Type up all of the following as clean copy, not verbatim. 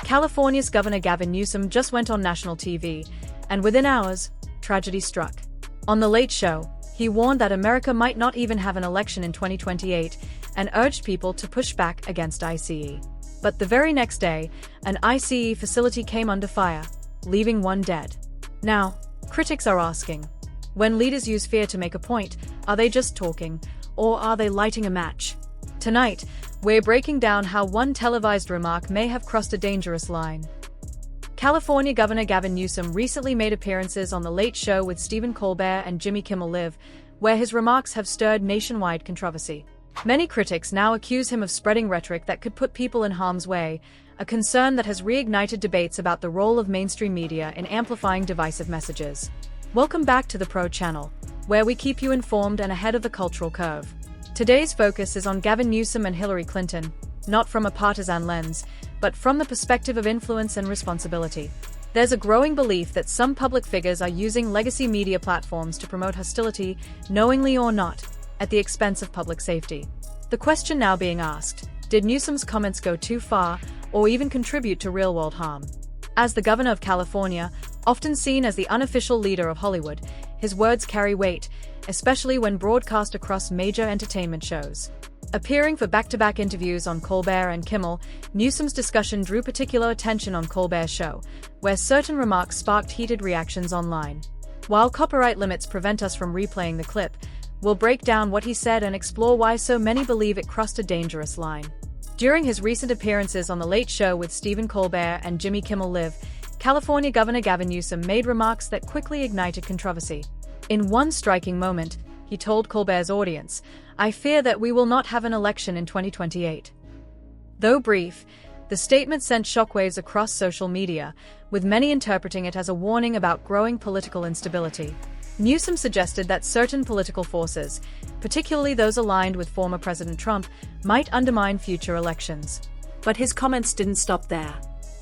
California's Governor Gavin Newsom just went on national TV, and within hours, tragedy struck. On The Late Show, he warned that America might not even have an election in 2028 and urged people to push back against ICE. But the very next day, an ICE facility came under fire, leaving one dead. Now, critics are asking, when leaders use fear to make a point, are they just talking, or are they lighting a match? Tonight, we're breaking down how one televised remark may have crossed a dangerous line. California Governor Gavin Newsom recently made appearances on The Late Show with Stephen Colbert and Jimmy Kimmel Live, where his remarks have stirred nationwide controversy. Many critics now accuse him of spreading rhetoric that could put people in harm's way, a concern that has reignited debates about the role of mainstream media in amplifying divisive messages. Welcome back to the Pro Channel, where we keep you informed and ahead of the cultural curve. Today's focus is on Gavin Newsom and Hillary Clinton, not from a partisan lens, but from the perspective of influence and responsibility. There's a growing belief that some public figures are using legacy media platforms to promote hostility, knowingly or not, at the expense of public safety. The question now being asked, did Newsom's comments go too far, or even contribute to real-world harm? As the governor of California, often seen as the unofficial leader of Hollywood, his words carry weight, especially when broadcast across major entertainment shows. Appearing for back-to-back interviews on Colbert and Kimmel, Newsom's discussion drew particular attention on Colbert's show, where certain remarks sparked heated reactions online. While copyright limits prevent us from replaying the clip, we'll break down what he said and explore why so many believe it crossed a dangerous line. During his recent appearances on The Late Show with Stephen Colbert and Jimmy Kimmel Live, California Governor Gavin Newsom made remarks that quickly ignited controversy. In one striking moment, he told Colbert's audience, "I fear that we will not have an election in 2028. Though brief, the statement sent shockwaves across social media, with many interpreting it as a warning about growing political instability. Newsom suggested that certain political forces, particularly those aligned with former President Trump, might undermine future elections. But his comments didn't stop there.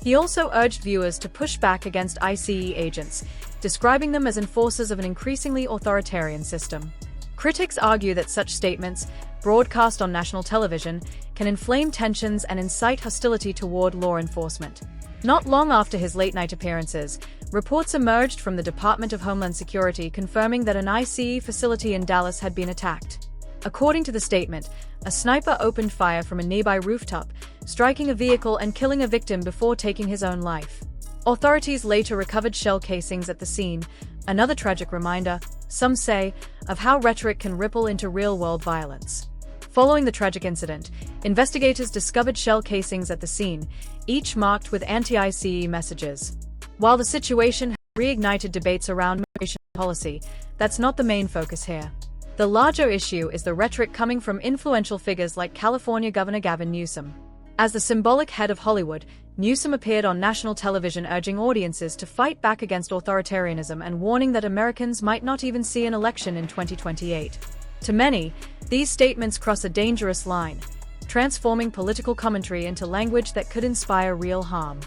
He also urged viewers to push back against ICE agents, describing them as enforcers of an increasingly authoritarian system. Critics argue that such statements, broadcast on national television, can inflame tensions and incite hostility toward law enforcement. Not long after his late-night appearances, reports emerged from the Department of Homeland Security confirming that an ICE facility in Dallas had been attacked. According to the statement, a sniper opened fire from a nearby rooftop, striking a vehicle and killing a victim before taking his own life. Authorities later recovered shell casings at the scene, another tragic reminder, some say, of how rhetoric can ripple into real-world violence. Following the tragic incident, investigators discovered shell casings at the scene, each marked with anti-ICE messages. While the situation has reignited debates around immigration policy, that's not the main focus here. The larger issue is the rhetoric coming from influential figures like California Governor Gavin Newsom. As the symbolic head of Hollywood, Newsom appeared on national television urging audiences to fight back against authoritarianism and warning that Americans might not even see an election in 2028. To many, these statements cross a dangerous line, transforming political commentary into language that could inspire real harm.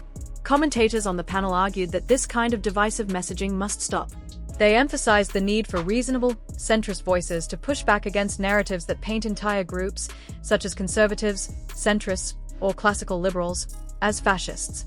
Commentators on the panel argued that this kind of divisive messaging must stop. They emphasized the need for reasonable, centrist voices to push back against narratives that paint entire groups, such as conservatives, centrists, or classical liberals, as fascists.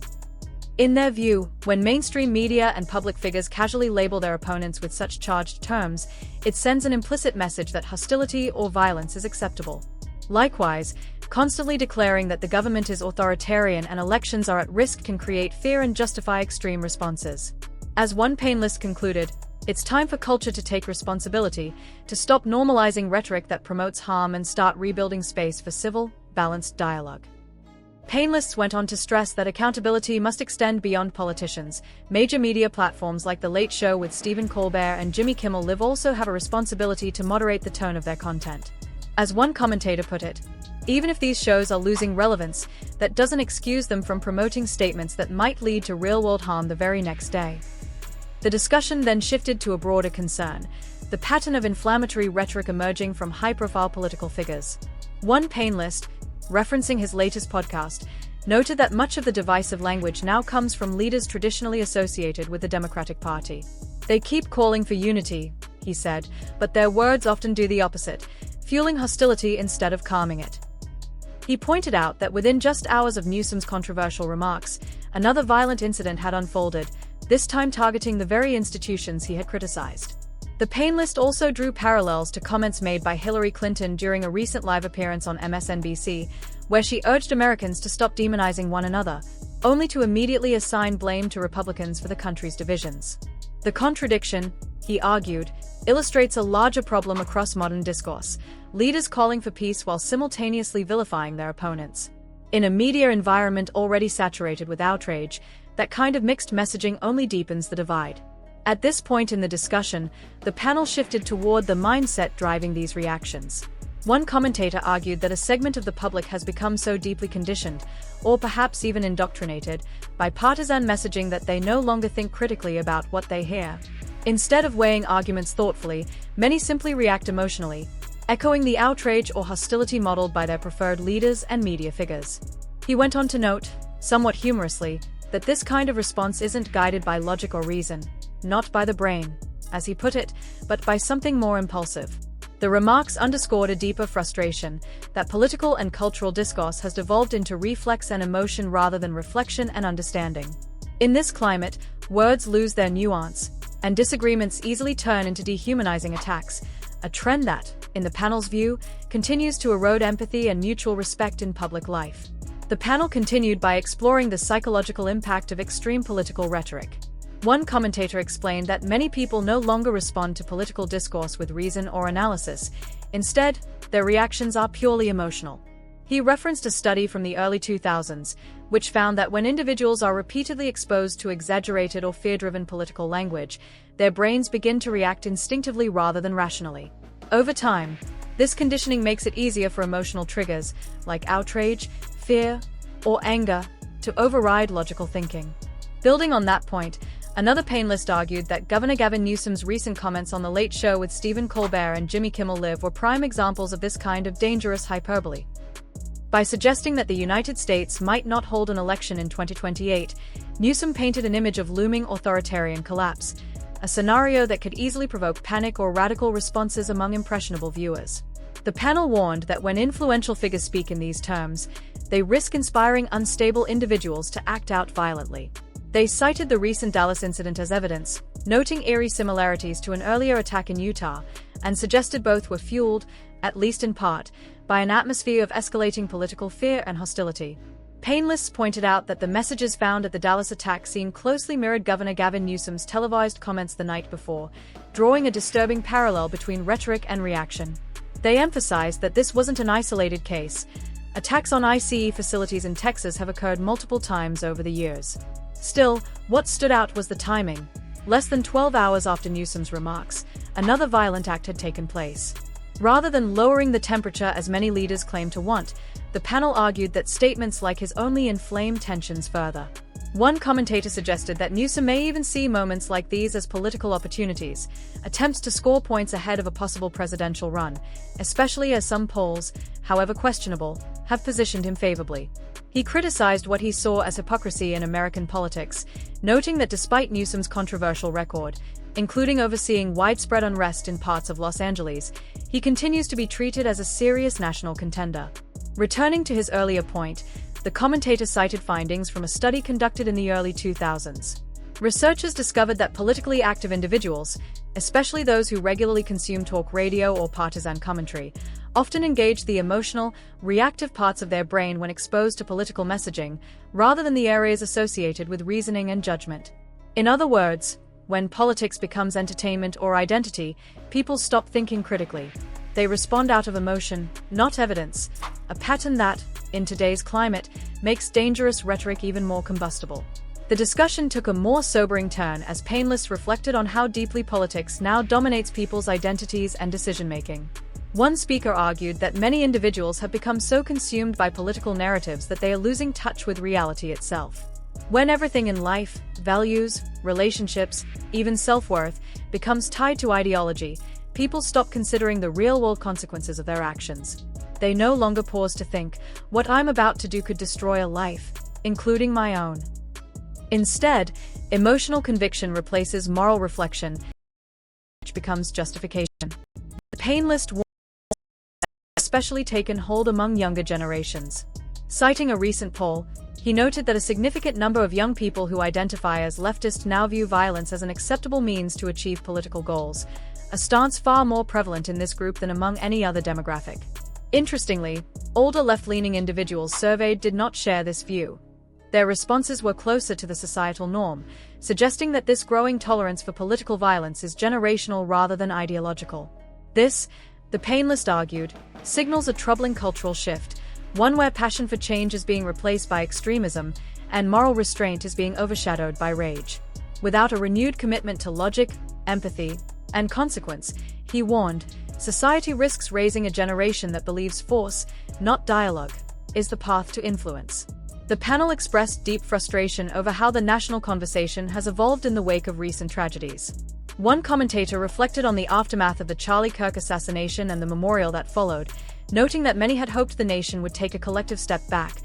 In their view, when mainstream media and public figures casually label their opponents with such charged terms, it sends an implicit message that hostility or violence is acceptable. Likewise, constantly declaring that the government is authoritarian and elections are at risk can create fear and justify extreme responses. As one panelist concluded, it's time for culture to take responsibility, to stop normalizing rhetoric that promotes harm and start rebuilding space for civil, balanced dialogue. Panelists went on to stress that accountability must extend beyond politicians. Major media platforms like The Late Show with Stephen Colbert and Jimmy Kimmel Live also have a responsibility to moderate the tone of their content. As one commentator put it, even if these shows are losing relevance, that doesn't excuse them from promoting statements that might lead to real-world harm the very next day. The discussion then shifted to a broader concern, the pattern of inflammatory rhetoric emerging from high-profile political figures. One panelist, referencing his latest podcast, noted that much of the divisive language now comes from leaders traditionally associated with the Democratic Party. They keep calling for unity, he said, but their words often do the opposite, fueling hostility instead of calming it. He pointed out that within just hours of Newsom's controversial remarks, another violent incident had unfolded, this time targeting the very institutions he had criticized. The pain list also drew parallels to comments made by Hillary Clinton during a recent live appearance on MSNBC, where she urged Americans to stop demonizing one another, only to immediately assign blame to Republicans for the country's divisions. The contradiction, he argued, illustrates a larger problem across modern discourse, leaders calling for peace while simultaneously vilifying their opponents. In a media environment already saturated with outrage, that kind of mixed messaging only deepens the divide. At this point in the discussion, the panel shifted toward the mindset driving these reactions. One commentator argued that a segment of the public has become so deeply conditioned, or perhaps even indoctrinated, by partisan messaging that they no longer think critically about what they hear. Instead of weighing arguments thoughtfully, many simply react emotionally, echoing the outrage or hostility modeled by their preferred leaders and media figures. He went on to note, somewhat humorously, that this kind of response isn't guided by logic or reason, not by the brain, as he put it, but by something more impulsive. The remarks underscored a deeper frustration that political and cultural discourse has devolved into reflex and emotion rather than reflection and understanding. In this climate, words lose their nuance, and disagreements easily turn into dehumanizing attacks, a trend that, in the panel's view, continues to erode empathy and mutual respect in public life. The panel continued by exploring the psychological impact of extreme political rhetoric. One commentator explained that many people no longer respond to political discourse with reason or analysis. Instead, their reactions are purely emotional. He referenced a study from the early 2000s, which found that when individuals are repeatedly exposed to exaggerated or fear-driven political language, their brains begin to react instinctively rather than rationally. Over time, this conditioning makes it easier for emotional triggers, like outrage, fear, or anger, to override logical thinking. Building on that point, another panelist argued that Governor Gavin Newsom's recent comments on The Late Show with Stephen Colbert and Jimmy Kimmel Live were prime examples of this kind of dangerous hyperbole. By suggesting that the United States might not hold an election in 2028, Newsom painted an image of looming authoritarian collapse, a scenario that could easily provoke panic or radical responses among impressionable viewers. The panel warned that when influential figures speak in these terms, they risk inspiring unstable individuals to act out violently. They cited the recent Dallas incident as evidence, noting eerie similarities to an earlier attack in Utah, and suggested both were fueled, at least in part, by an atmosphere of escalating political fear and hostility. Panelists pointed out that the messages found at the Dallas attack scene closely mirrored Governor Gavin Newsom's televised comments the night before, drawing a disturbing parallel between rhetoric and reaction. They emphasized that this wasn't an isolated case. Attacks on ICE facilities in Texas have occurred multiple times over the years. Still, what stood out was the timing. Less than 12 hours after Newsom's remarks, another violent act had taken place. Rather than lowering the temperature as many leaders claim to want, the panel argued that statements like his only inflame tensions further. One commentator suggested that Newsom may even see moments like these as political opportunities, attempts to score points ahead of a possible presidential run, especially as some polls, however questionable, have positioned him favorably. He criticized what he saw as hypocrisy in American politics, noting that despite Newsom's controversial record, including overseeing widespread unrest in parts of Los Angeles, he continues to be treated as a serious national contender. Returning to his earlier point, the commentator cited findings from a study conducted in the early 2000s. Researchers discovered that politically active individuals, especially those who regularly consume talk radio or partisan commentary, often engage the emotional, reactive parts of their brain when exposed to political messaging, rather than the areas associated with reasoning and judgment. In other words, when politics becomes entertainment or identity, people stop thinking critically. They respond out of emotion, not evidence, a pattern that, in today's climate, makes dangerous rhetoric even more combustible. The discussion took a more sobering turn as panelists reflected on how deeply politics now dominates people's identities and decision-making. One speaker argued that many individuals have become so consumed by political narratives that they are losing touch with reality itself. When everything in life, values, relationships, even self-worth, becomes tied to ideology, people stop considering the real-world consequences of their actions. They no longer pause to think, what I'm about to do could destroy a life, including my own. Instead, emotional conviction replaces moral reflection, which becomes justification. The pain list has especially taken hold among younger generations. Citing a recent poll, He noted that a significant number of young people who identify as leftist now view violence as an acceptable means to achieve political goals, a stance far more prevalent in this group than among any other demographic. Interestingly, older left-leaning individuals surveyed did not share this view. Their responses were closer to the societal norm, suggesting that this growing tolerance for political violence is generational rather than ideological. This, the Painlist argued, signals a troubling cultural shift, one where passion for change is being replaced by extremism, and moral restraint is being overshadowed by rage. Without a renewed commitment to logic, empathy, and consequence, he warned, society risks raising a generation that believes force, not dialogue, is the path to influence. The panel expressed deep frustration over how the national conversation has evolved in the wake of recent tragedies. One commentator reflected on the aftermath of the Charlie Kirk assassination and the memorial that followed, noting that many had hoped the nation would take a collective step back,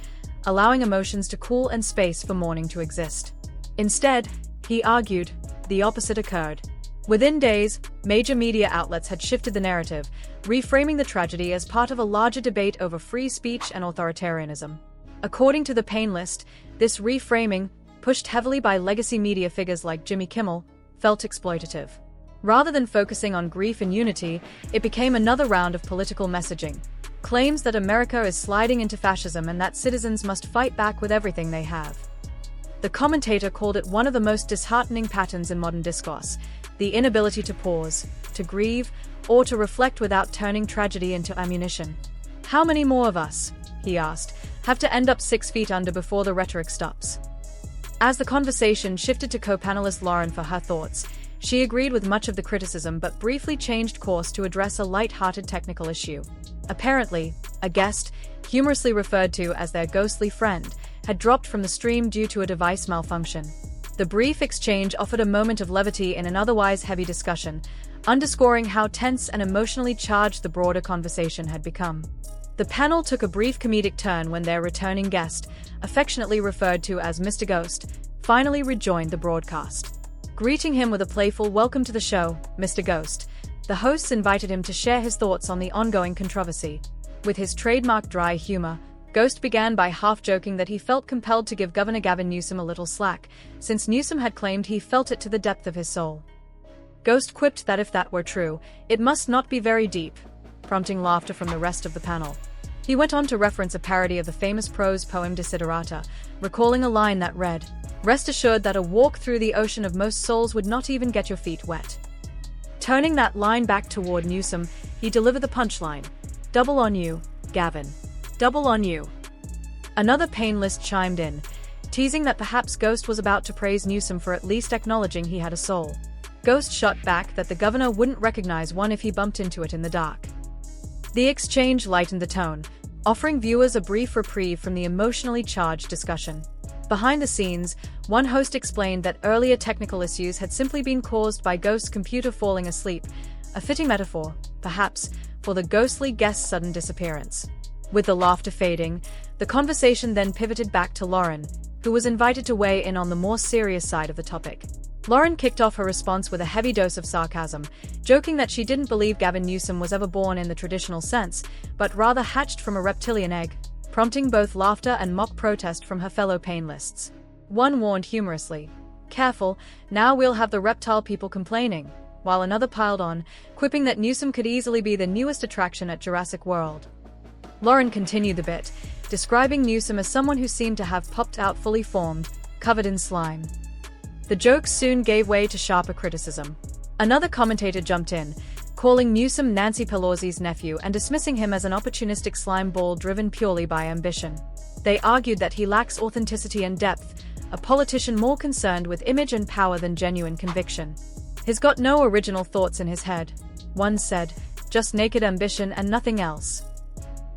allowing emotions to cool and space for mourning to exist. Instead, he argued, the opposite occurred. Within days, major media outlets had shifted the narrative, reframing the tragedy as part of a larger debate over free speech and authoritarianism. According to the Painlist, this reframing, pushed heavily by legacy media figures like Jimmy Kimmel, felt exploitative. Rather than focusing on grief and unity, it became another round of political messaging. Claims that America is sliding into fascism and that citizens must fight back with everything they have. The commentator called it one of the most disheartening patterns in modern discourse, the inability to pause, to grieve, or to reflect without turning tragedy into ammunition. How many more of us, he asked, have to end up 6 feet under before the rhetoric stops? As the conversation shifted to co-panelist Lauren for her thoughts, she agreed with much of the criticism but briefly changed course to address a light-hearted technical issue. Apparently, a guest, humorously referred to as their ghostly friend, had dropped from the stream due to a device malfunction. The brief exchange offered a moment of levity in an otherwise heavy discussion, underscoring how tense and emotionally charged the broader conversation had become. The panel took a brief comedic turn when their returning guest, affectionately referred to as Mr. Ghost, finally rejoined the broadcast. Greeting him with a playful "Welcome to the show, Mr. Ghost," the hosts invited him to share his thoughts on the ongoing controversy. With his trademark dry humor, Ghost began by half-joking that he felt compelled to give Governor Gavin Newsom a little slack, since Newsom had claimed he felt it to the depth of his soul. Ghost quipped that if that were true, it must not be very deep, prompting laughter from the rest of the panel. He went on to reference a parody of the famous prose poem Desiderata, recalling a line that read, "Rest assured that a walk through the ocean of most souls would not even get your feet wet." Turning that line back toward Newsom, he delivered the punchline, "Double on you, Gavin. Double on you." Another Painlist chimed in, teasing that perhaps Ghost was about to praise Newsom for at least acknowledging he had a soul. Ghost shot back that the governor wouldn't recognize one if he bumped into it in the dark. The exchange lightened the tone, offering viewers a brief reprieve from the emotionally charged discussion. Behind the scenes, one host explained that earlier technical issues had simply been caused by Ghost's computer falling asleep, a fitting metaphor, perhaps, for the ghostly guest's sudden disappearance. With the laughter fading, the conversation then pivoted back to Lauren, who was invited to weigh in on the more serious side of the topic. Lauren kicked off her response with a heavy dose of sarcasm, joking that she didn't believe Gavin Newsom was ever born in the traditional sense, but rather hatched from a reptilian egg, prompting both laughter and mock protest from her fellow Painlists. One warned humorously, "Careful, now we'll have the reptile people complaining," while another piled on, quipping that Newsom could easily be the newest attraction at Jurassic World. Lauren continued the bit, describing Newsom as someone who seemed to have popped out fully formed, covered in slime. The jokes soon gave way to sharper criticism. Another commentator jumped in, calling Newsom Nancy Pelosi's nephew and dismissing him as an opportunistic slime ball driven purely by ambition. They argued that he lacks authenticity and depth, a politician more concerned with image and power than genuine conviction. "He's got no original thoughts in his head," one said, "just naked ambition and nothing else."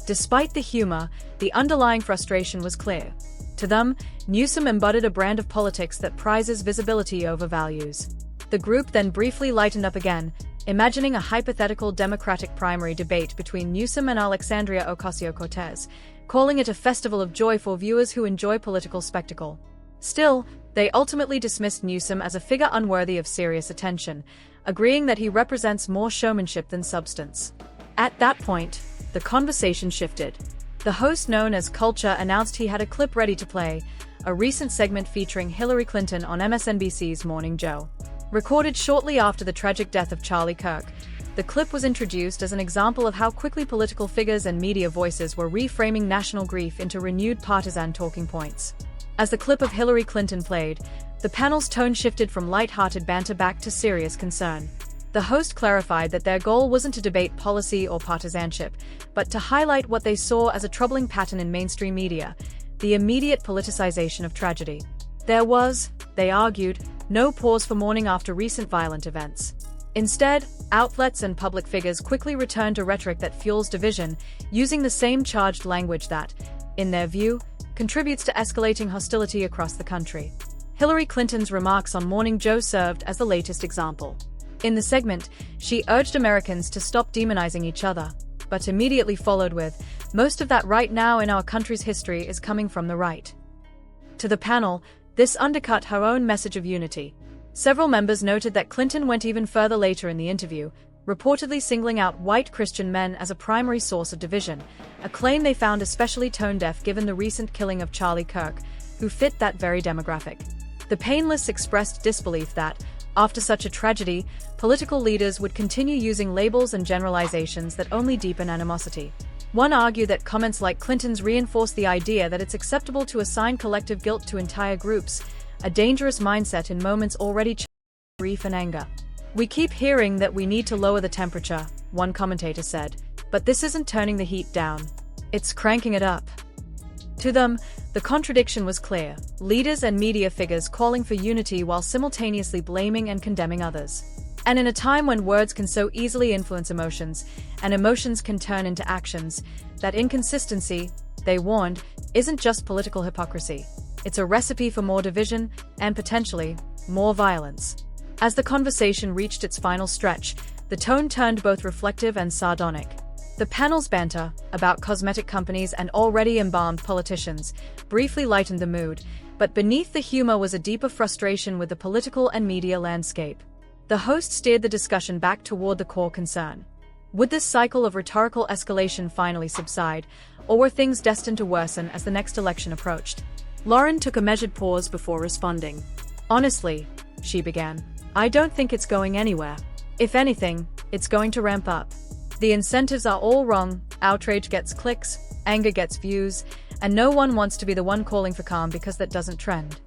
Despite the humor, the underlying frustration was clear. To them, Newsom embodied a brand of politics that prizes visibility over values. The group then briefly lightened up again, imagining a hypothetical Democratic primary debate between Newsom and Alexandria Ocasio-Cortez, calling it a festival of joy for viewers who enjoy political spectacle. Still, they ultimately dismissed Newsom as a figure unworthy of serious attention, agreeing that he represents more showmanship than substance. At that point, the conversation shifted. The host known as Culture announced he had a clip ready to play, a recent segment featuring Hillary Clinton on MSNBC's Morning Joe. Recorded shortly after the tragic death of Charlie Kirk, the clip was introduced as an example of how quickly political figures and media voices were reframing national grief into renewed partisan talking points. As the clip of Hillary Clinton played, the panel's tone shifted from light-hearted banter back to serious concern. The host clarified that their goal wasn't to debate policy or partisanship, but to highlight what they saw as a troubling pattern in mainstream media: the immediate politicization of tragedy. There was, they argued, no pause for mourning after recent violent events. Instead, outlets and public figures quickly returned to rhetoric that fuels division, using the same charged language that, in their view, contributes to escalating hostility across the country. Hillary Clinton's remarks on Morning Joe served as the latest example. In the segment, she urged Americans to stop demonizing each other, but immediately followed with, "Most of that right now in our country's history is coming from the right." To the panel, this undercut her own message of unity. Several members noted that Clinton went even further later in the interview, reportedly singling out white Christian men as a primary source of division, a claim they found especially tone-deaf given the recent killing of Charlie Kirk, who fit that very demographic. The panelists expressed disbelief that, after such a tragedy, political leaders would continue using labels and generalizations that only deepen animosity. One argued that comments like Clinton's reinforce the idea that it's acceptable to assign collective guilt to entire groups, a dangerous mindset in moments already charged with grief and anger. "We keep hearing that we need to lower the temperature," one commentator said, "but this isn't turning the heat down. It's cranking it up." To them, the contradiction was clear: leaders and media figures calling for unity while simultaneously blaming and condemning others. And in a time when words can so easily influence emotions, and emotions can turn into actions, that inconsistency, they warned, isn't just political hypocrisy. It's a recipe for more division, and potentially, more violence. As the conversation reached its final stretch, the tone turned both reflective and sardonic. The panel's banter, about cosmetic companies and already embalmed politicians, briefly lightened the mood, but beneath the humor was a deeper frustration with the political and media landscape. The host steered the discussion back toward the core concern. Would this cycle of rhetorical escalation finally subside, or were things destined to worsen as the next election approached? Lauren took a measured pause before responding. "Honestly," she began, "I don't think it's going anywhere. If anything, it's going to ramp up. The incentives are all wrong, outrage gets clicks, anger gets views, and no one wants to be the one calling for calm because that doesn't trend."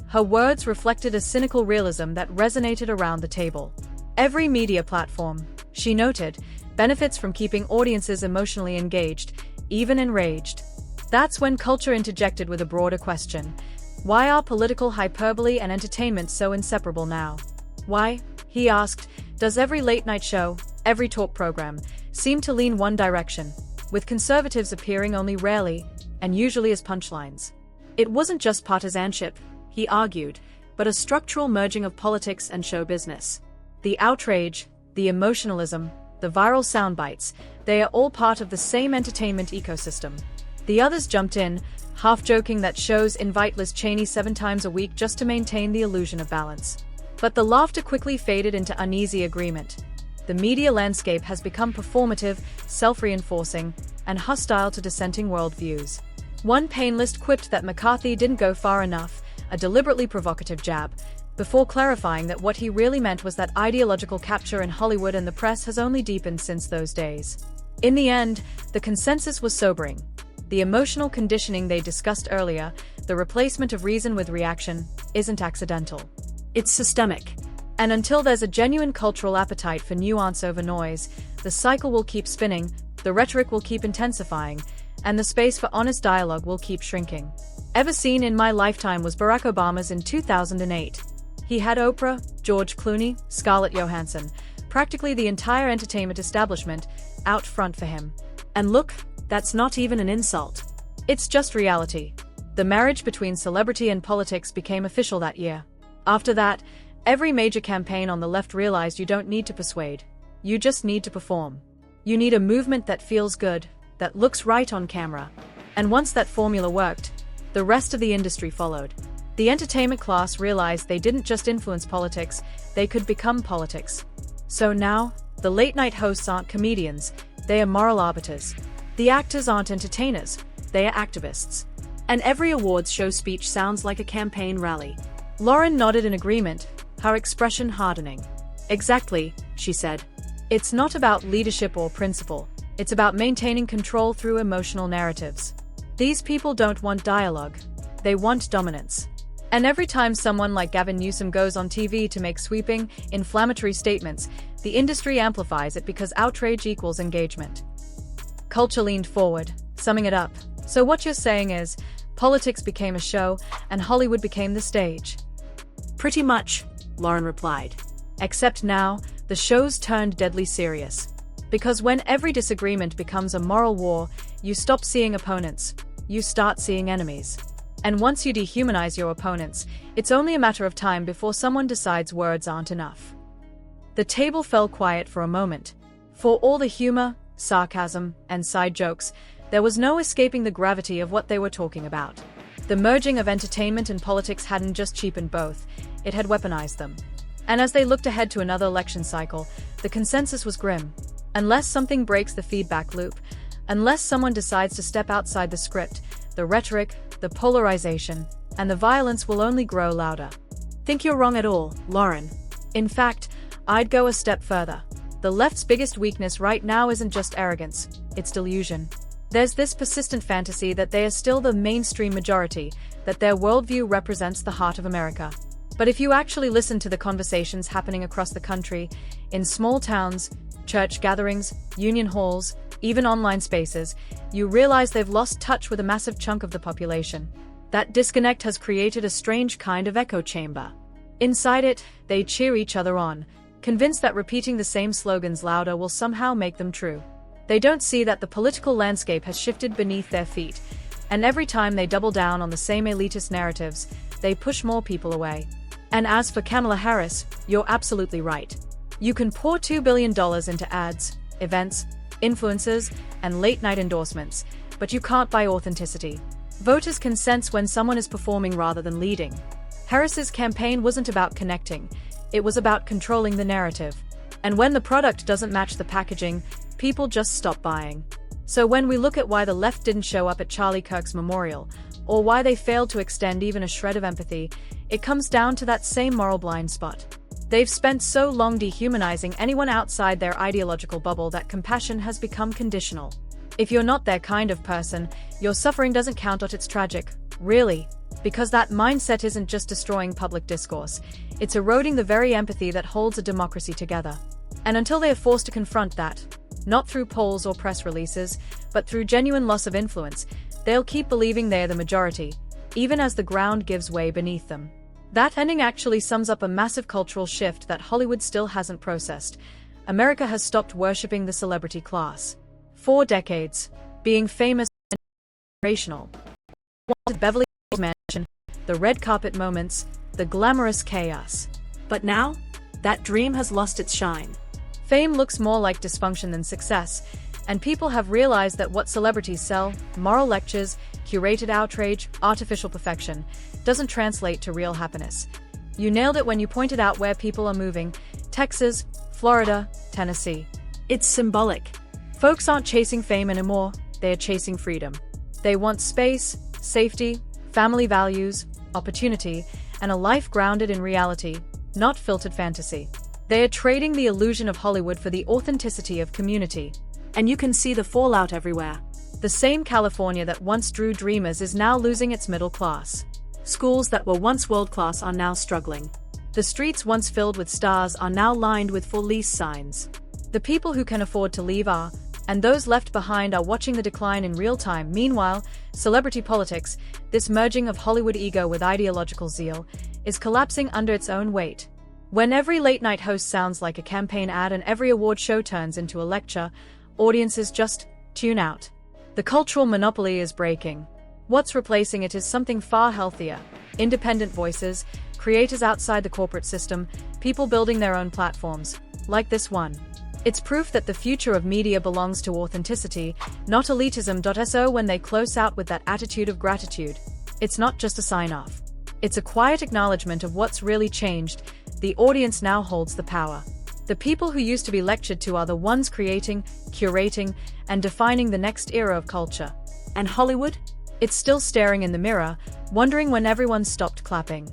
Her words reflected a cynical realism that resonated around the table. Every media platform, she noted, benefits from keeping audiences emotionally engaged, even enraged. That's when Culture interjected with a broader question. Why are political hyperbole and entertainment so inseparable now? Why, he asked, does every late-night show, every talk program, seem to lean one direction, with conservatives appearing only rarely, and usually as punchlines? It wasn't just partisanship, he argued, but a structural merging of politics and show business. The outrage, the emotionalism, the viral soundbites, they are all part of the same entertainment ecosystem. The others jumped in, half joking that shows invite Liz Cheney 7 times a week just to maintain the illusion of balance. But the laughter quickly faded into uneasy agreement. The media landscape has become performative, self-reinforcing, and hostile to dissenting worldviews. One panelist quipped that McCarthy didn't go far enough, a deliberately provocative jab, before clarifying that what he really meant was that ideological capture in Hollywood and the press has only deepened since those days. In the end, the consensus was sobering. The emotional conditioning they discussed earlier, the replacement of reason with reaction, isn't accidental. It's systemic. And until there's a genuine cultural appetite for nuance over noise, the cycle will keep spinning, the rhetoric will keep intensifying, and the space for honest dialogue will keep shrinking. Ever seen in my lifetime was Barack Obama's in 2008. He had Oprah, George Clooney, Scarlett Johansson, practically the entire entertainment establishment, out front for him. And look, that's not even an insult. It's just reality. The marriage between celebrity and politics became official that year. After that, every major campaign on the left realized you don't need to persuade. You just need to perform. You need a movement that feels good, that looks right on camera. And once that formula worked, the rest of the industry followed. The entertainment class realized they didn't just influence politics, they could become politics. So now, the late-night hosts aren't comedians, they are moral arbiters. The actors aren't entertainers, they are activists. And every awards show speech sounds like a campaign rally. Lauren nodded in agreement, her expression hardening. Exactly, she said. It's not about leadership or principle, it's about maintaining control through emotional narratives. These people don't want dialogue, they want dominance. And every time someone like Gavin Newsom goes on TV to make sweeping, inflammatory statements, the industry amplifies it because outrage equals engagement. Culture leaned forward, summing it up. So what you're saying is, politics became a show, and Hollywood became the stage. Pretty much, Lauren replied. Except now, the show's turned deadly serious. Because when every disagreement becomes a moral war, you stop seeing opponents, you start seeing enemies. And once you dehumanize your opponents, it's only a matter of time before someone decides words aren't enough. The table fell quiet for a moment. For all the humor, sarcasm, and side jokes, there was no escaping the gravity of what they were talking about. The merging of entertainment and politics hadn't just cheapened both, it had weaponized them. And as they looked ahead to another election cycle, the consensus was grim. Unless something breaks the feedback loop, unless someone decides to step outside the script, the rhetoric, the polarization, and the violence will only grow louder. Think you're wrong at all, Lauren. In fact, I'd go a step further. The left's biggest weakness right now isn't just arrogance, it's delusion. There's this persistent fantasy that they are still the mainstream majority, that their worldview represents the heart of America. But if you actually listen to the conversations happening across the country, in small towns, church gatherings, union halls, even online spaces, you realize they've lost touch with a massive chunk of the population. That disconnect has created a strange kind of echo chamber. Inside it, they cheer each other on, convinced that repeating the same slogans louder will somehow make them true. They don't see that the political landscape has shifted beneath their feet, and every time they double down on the same elitist narratives, they push more people away. And as for Kamala Harris, you're absolutely right. You can pour $2 billion into ads, events, influencers, and late-night endorsements, but you can't buy authenticity. Voters can sense when someone is performing rather than leading. Harris's campaign wasn't about connecting, it was about controlling the narrative. And when the product doesn't match the packaging, people just stop buying. So when we look at why the left didn't show up at Charlie Kirk's memorial, or why they failed to extend even a shred of empathy, it comes down to that same moral blind spot. They've spent so long dehumanizing anyone outside their ideological bubble that compassion has become conditional. If you're not their kind of person, your suffering doesn't count. It's tragic, really, because that mindset isn't just destroying public discourse, it's eroding the very empathy that holds a democracy together. And until they are forced to confront that, not through polls or press releases, but through genuine loss of influence, they'll keep believing they're the majority, even as the ground gives way beneath them. That ending actually sums up a massive cultural shift that Hollywood still hasn't processed. America has stopped worshipping the celebrity class. For decades, being famous and inspirational. Wanted Beverly Hills Mansion, the red carpet moments, the glamorous chaos. But now, that dream has lost its shine. Fame looks more like dysfunction than success, and people have realized that what celebrities sell, moral lectures, curated outrage, artificial perfection, doesn't translate to real happiness. You nailed it when you pointed out where people are moving: Texas, Florida, Tennessee. It's symbolic. Folks aren't chasing fame anymore, they are chasing freedom. They want space, safety, family values, opportunity, and a life grounded in reality, not filtered fantasy. They are trading the illusion of Hollywood for the authenticity of community. And you can see the fallout everywhere. The same California that once drew dreamers is now losing its middle class. Schools that were once world-class are now struggling. The streets once filled with stars are now lined with for lease signs. The people who can afford to leave are, and those left behind are watching the decline in real time. Meanwhile, celebrity politics, this merging of Hollywood ego with ideological zeal, is collapsing under its own weight. When every late-night host sounds like a campaign ad and every award show turns into a lecture, audiences just tune out. The cultural monopoly is breaking. What's replacing it is something far healthier: independent voices, creators outside the corporate system, people building their own platforms, like this one. It's proof that the future of media belongs to authenticity, not elitism. So when they close out with that attitude of gratitude, it's not just a sign-off. It's a quiet acknowledgement of what's really changed. The audience now holds the power. The people who used to be lectured to are the ones creating, curating, and defining the next era of culture. And Hollywood? It's still staring in the mirror, wondering when everyone stopped clapping.